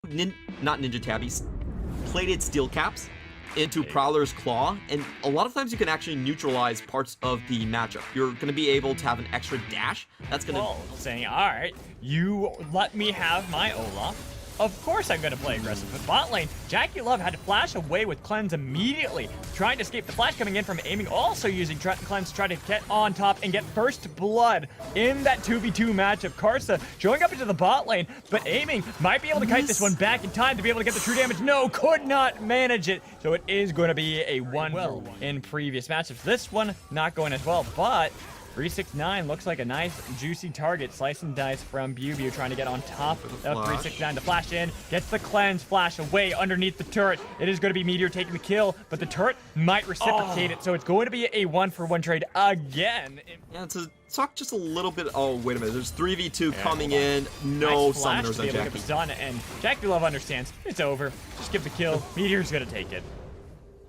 not Ninja Tabbies, plated steel caps into Prowler's Claw, and a lot of times you can actually neutralize parts of the matchup. You're going to be able to have an extra dash. That's going to... saying, all right, you let me have my Olaf. Of course I'm going to play aggressive. But bot lane, JackeyLove had to flash away with Cleanse immediately, trying to escape the flash coming in from aiming, also using Cleanse to try to get on top and get first blood in that 2v2 matchup. KaiSser showing up into the bot lane, but aiming might be able to kite this one back in time to be able to get the true damage. No, could not manage it. So it is going to be a 1-1 in previous matchups. This one not going as well, but 369 looks like a nice, juicy target. Slice and dice from BLG trying to get on top of 369. The flash in, gets the Cleanse, flash away underneath the turret. It is going to be Meteor taking the kill, but the turret might reciprocate it, so it's going to be a 1-for-1 trade again. Yeah, to talk just a little bit... Oh, wait a minute. There's 3v2 coming in. No nice summoners on to Jackie. Done, and JackeyLove understands. It's over. Just give the kill. Meteor's going to take it.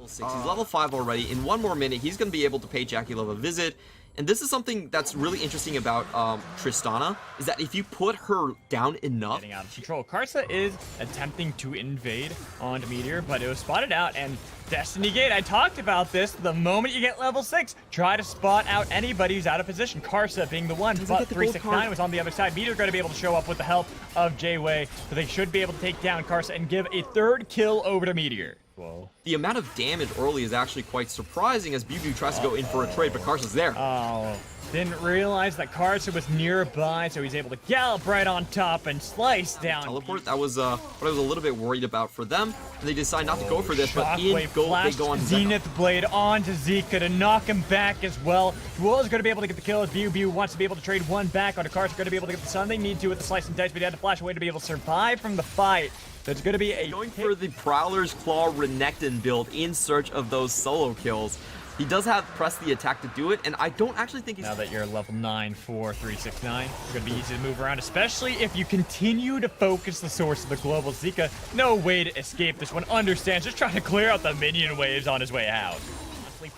He's level 5 already. In 1 more minute, he's going to be able to pay JackeyLove a visit. And this is something that's really interesting about Tristana, is that if you put her down enough... Getting out of control. KaiSser is attempting to invade onto Meteor, but it was spotted out, and Destiny Gate, I talked about this. The moment you get level 6, try to spot out anybody who's out of position. KaiSser being the one, but 369 was on the other side. Meteor going to be able to show up with the help of J-Way, so they should be able to take down KaiSser and give a 3rd kill over to Meteor. Whoa. The amount of damage early is actually quite surprising as BLG tries to go in for a trade, but KaiSser's there. Oh, didn't realize that KaiSser was nearby, so he's able to gallop right on top and slice down. Teleport, that was what I was a little bit worried about for them. And they decide not to go for this, but they go on Zenith Blade onto Zika to knock him back as well. Duel is going to be able to get the kill as BLG wants to be able to trade one back onto KaiSser, going to be able to get the sun they need to with the slice and dice, but he had to flash away to be able to survive from the fight. So it's going to be a going for the Prowler's Claw Renekton build in search of those solo kills. He does have press the attack to do it, and I don't actually think he's... Now that you're level 9 for 369, it's going to be easy to move around, especially if you continue to focus the source of the global. Zika, no way to escape this one. Understands, just trying to clear out the minion waves on his way out.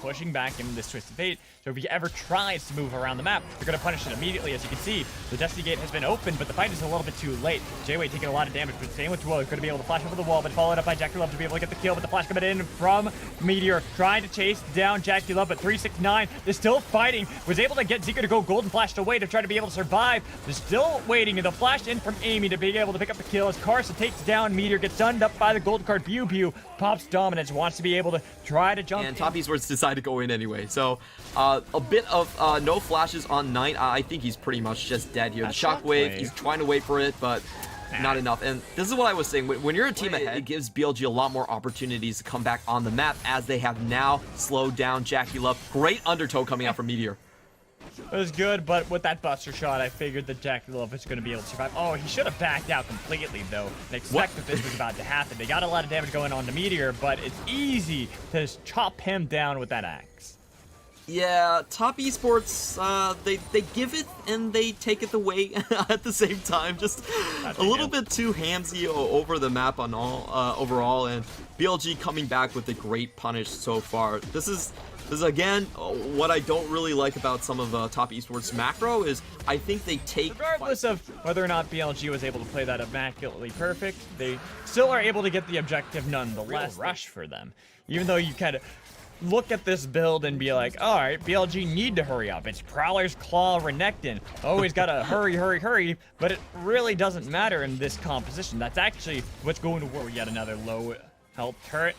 Pushing back into this Twisted Fate, so if he ever tries to move around the map, they're going to punish it immediately. As you can see, the Destiny Gate has been opened, but the fight is a little bit too late. J-Way taking a lot of damage, but same with Duel. He's going to be able to flash over the wall, but followed up by JackeyLove to be able to get the kill, but the flash coming in from Meteor, trying to chase down JackeyLove, but 369 is still fighting, was able to get Zika to go golden flashed away to try to be able to survive. They're still waiting, and the flash in from Amy to be able to pick up the kill as KaiSser takes down Meteor, gets stunned up by the gold card. BLG pops dominance, wants to be able to try to jump and Top Esports decide to go in anyway. So a bit of no flashes on Knight. I think he's pretty much just dead here. The Shockwave, he's trying to wait for it, but not enough. And this is what I was saying. When you're a team ahead, it gives BLG a lot more opportunities to come back on the map, as they have now slowed down JackeyLove. Great undertow coming out from Meteor. It was good, but with that Buster Shot, I figured that JackeyLove was going to be able to survive. Oh, he should have backed out completely, though, and expect that this was about to happen. They got a lot of damage going on to Meteor, but it's easy to just chop him down with that axe. Yeah, Top Esports, they give it and they take it away at the same time. Just a little bit too hamsy over the map on all overall, and BLG coming back with a great punish so far. This is again what I don't really like about some of Top Esports macro is I think they take... Regardless of whether or not BLG was able to play that immaculately perfect, they still are able to get the objective nonetheless. Rush for them. Even though you kind of look at this build and be like, all right, BLG need to hurry up. It's Prowler's Claw Renekton. Always gotta hurry, hurry, hurry, but it really doesn't matter in this composition. That's actually what's going to work. Yet another low health turret.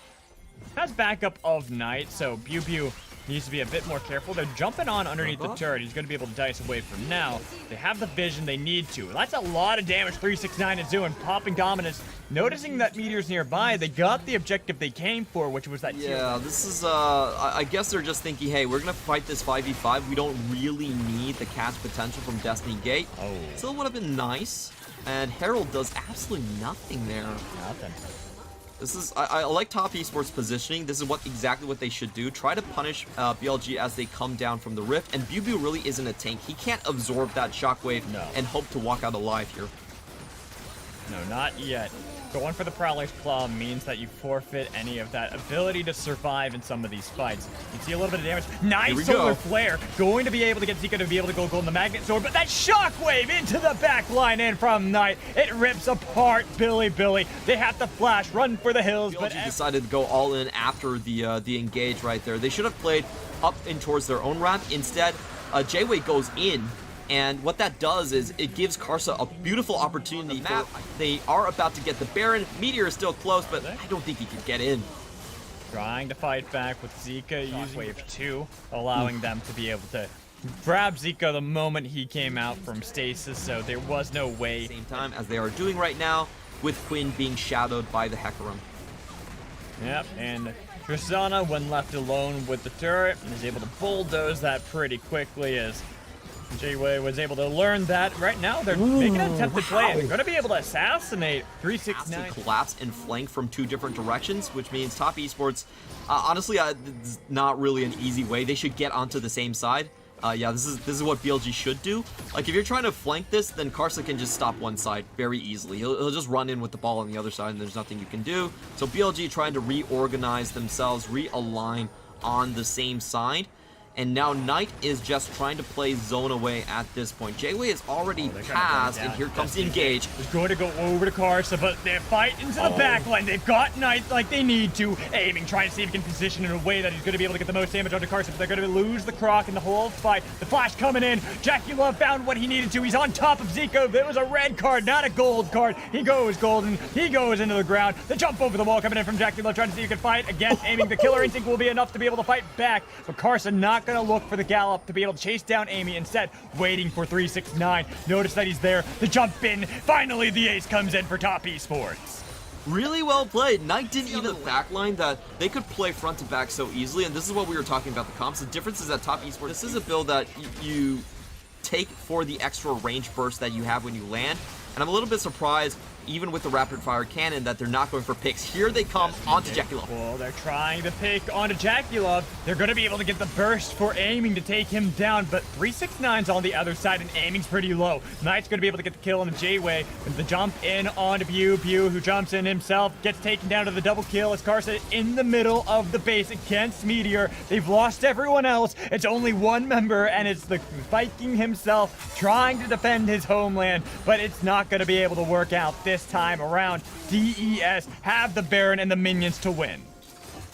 Has backup of Knight, so BLG needs to be a bit more careful. They're jumping on underneath the turret. He's going to be able to dice away from now. They have the vision they need to. That's a lot of damage 369 is doing, popping dominance. Noticing that Meteor's nearby, they got the objective they came for, which was that Yeah, this is, I guess they're just thinking, hey, we're going to fight this 5v5. We don't really need the catch potential from Destiny Gate. Oh. Still would have been nice. And Herald does absolutely nothing there. Nothing. This is, I like Top Esports positioning. This is exactly what they should do. Try to punish BLG as they come down from the rift. And BLG really isn't a tank. He can't absorb that shockwave and hope to walk out alive here. No, not yet. Going for the Prowler's Claw means that you forfeit any of that ability to survive in some of these fights. You can see a little bit of damage. Nice Solar Flare. Going to be able to get Zika to be able to go gold in the Magnet Sword, but that Shockwave into the back line in from Knight. It rips apart Billy. They have to flash, run for the hills, but BLG decided to go all in after the engage right there. They should have played up in towards their own ramp. Instead, J-Way goes in. And what that does is it gives KaiSser a beautiful opportunity. They are about to get the Baron. Meteor is still close, but I don't think he can get in. Trying to fight back with Zika using Wave 2, allowing them to be able to grab Zika the moment he came out from stasis, so there was no way. Same time as they are doing right now, with Quinn being shadowed by the Hecarim. Yep, and Tristana, when left alone with the turret, is able to bulldoze that pretty quickly as J-Way was able to learn that. Right now, they're making an attempted play. They're going to be able to assassinate 369. Collapse and flank from 2 different directions, which means top esports, honestly, it's not really an easy way. They should get onto the same side. Yeah, this is what BLG should do. Like, if you're trying to flank this, then KaiSser can just stop one side very easily. He'll just run in with the ball on the other side, and there's nothing you can do. So BLG trying to reorganize themselves, realign on the same side. And now Knight is just trying to play zone away at this point. J-Way is already passed, and here comes the engage. He's going to go over to KaiSser, but they're fighting to the back line. They've got Knight like they need to. Aiming, trying to see if he can position in a way that he's going to be able to get the most damage onto KaiSser, but they're going to lose the Croc in the whole fight. The flash coming in. Jackie Love found what he needed to. He's on top of Zico. There was a red card, not a gold card. He goes golden. He goes into the ground. The jump over the wall coming in from Jackie Love, trying to see if he can fight. Again, aiming. The killer instinct will be enough to be able to fight back, but KaiSser not going to look for the gallop to be able to chase down Amy, instead waiting for 369. Notice that he's there. The jump in. Finally, the ace comes in for top esports. Really well played. Knight didn't even backline that they could play front to back so easily, and this is what we were talking about the comps. The difference is that top esports, this is a build that you take for the extra range burst that you have when you land, and I'm a little bit surprised even with the rapid fire cannon that they're not going for picks. Here they come onto Jackie Love. Well, they're trying to pick onto Jackie Love. They're going to be able to get the burst for aiming to take him down, but 369's on the other side and aiming's pretty low. Knight's going to be able to get the kill on the J-Way. And the jump in onto Bew, who jumps in himself, gets taken down to the double kill as KaiSser in the middle of the base against Meteor. They've lost everyone else. It's only one member, and it's the Viking himself trying to defend his homeland, but it's not going to be able to work out this time around. TES have the Baron and the minions to win.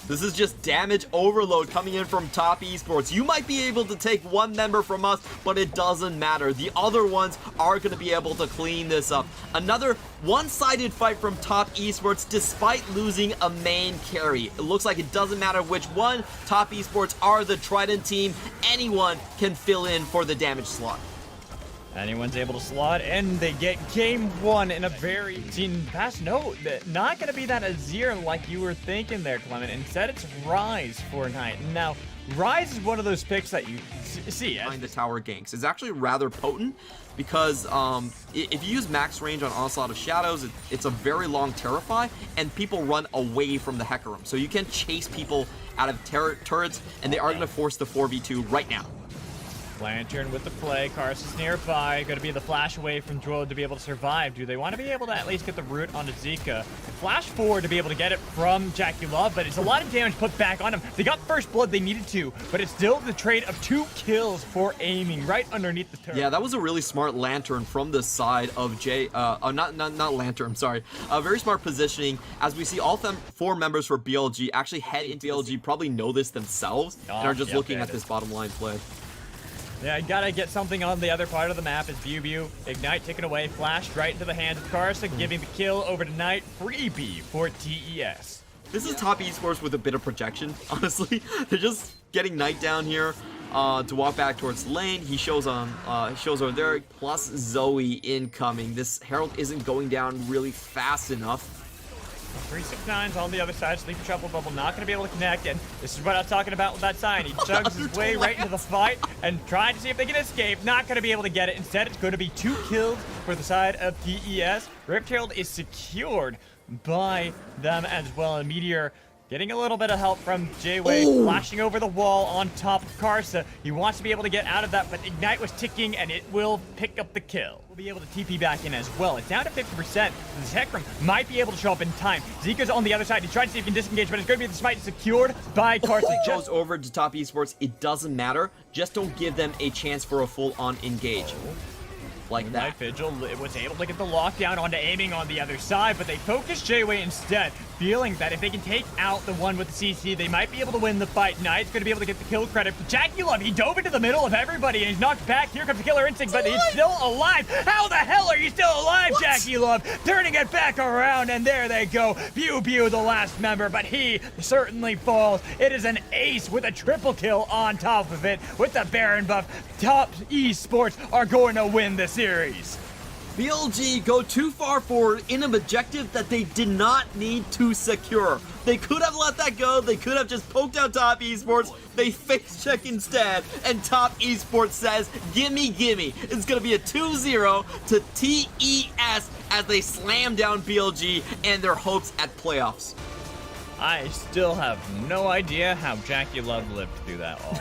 This is just damage overload coming in from top esports. You might be able to take one member from us, but it doesn't matter. The other ones are going to be able to clean this up. Another one-sided fight from top esports despite losing a main carry. It looks like it doesn't matter which one. Top esports are the Trident team. Anyone can fill in for the damage slot. Anyone's able to slot, and they get game 1 in a very past. No, not going to be that Azir like you were thinking there, Clement. Instead, it's Rise for Knight. Now, Rise is one of those picks that you see. Behind the tower ganks is actually rather potent because if you use max range on Onslaught of Shadows, it's a very long Terrify, and people run away from the Hecarim. So you can chase people out of turrets, and they are going to force the 4v2 right now. Lantern with the play. KaiSser's nearby. Going to be the flash away from Droid to be able to survive. Do they want to be able to at least get the root onto Zika? Flash forward to be able to get it from Jackie Love, but it's a lot of damage put back on him. They got first blood they needed to, but it's still the trade of 2 kills for aiming right underneath the turret. Yeah, that was a really smart Lantern from the side of not Lantern, sorry. Very smart positioning as we see all 4 members for BLG actually head into BLG, probably know this themselves, and are just looking at this bottom line play. Yeah, gotta get something on the other part of the map as Bew. Ignite taken away, flashed right into the hands of KaiSser, giving the kill over to Knight. Freebie for TES. This is top esports with a bit of projection, honestly. They're just getting Knight down here to walk back towards lane. He shows over there, plus Zoe incoming. This Herald isn't going down really fast enough. 369's on the other side. Sleepy Truffle Bubble not going to be able to connect, and this is what I was talking about with that sign. He chugs his way right into the fight and trying to see if they can escape. Not going to be able to get it. Instead, it's going to be 2 kills for the side of TES. Rift Herald is secured by them as well, and Meteor Getting a little bit of help from J-Way, flashing over the wall on top of KaiSser. He wants to be able to get out of that, but Ignite was ticking, and it will pick up the kill. We'll be able to TP back in as well. It's down to 50%. The Tech Room might be able to show up in time. Zika's on the other side. He's trying to see if he can disengage, but it's going to be the smite secured by KaiSser. Goes over to top esports. It doesn't matter. Just don't give them a chance for a full-on engage. Like that. Night Vigil was able to get the lockdown onto aiming on the other side, but they focused J-Way instead, feeling that if they can take out the one with the CC, they might be able to win the fight. Knight's going to be able to get the kill credit. JackeyLove, he dove into the middle of everybody, and he's knocked back. Here comes the Killer Instinct, but he's still alive. How the hell are you still alive, JackeyLove? Turning it back around, and there they go. Pew Pew, the last member, but he certainly falls. It is an ace with a triple kill on top of it. With the Baron buff, Top Esports are going to win this series. BLG go too far forward in an objective that they did not need to secure. They could have let that go. They could have just poked out Top Esports. They face check instead, and Top Esports says, gimme, gimme. It's going to be a 2-0 to TES as they slam down BLG and their hopes at playoffs. I still have no idea how JackeyLove lived through that all.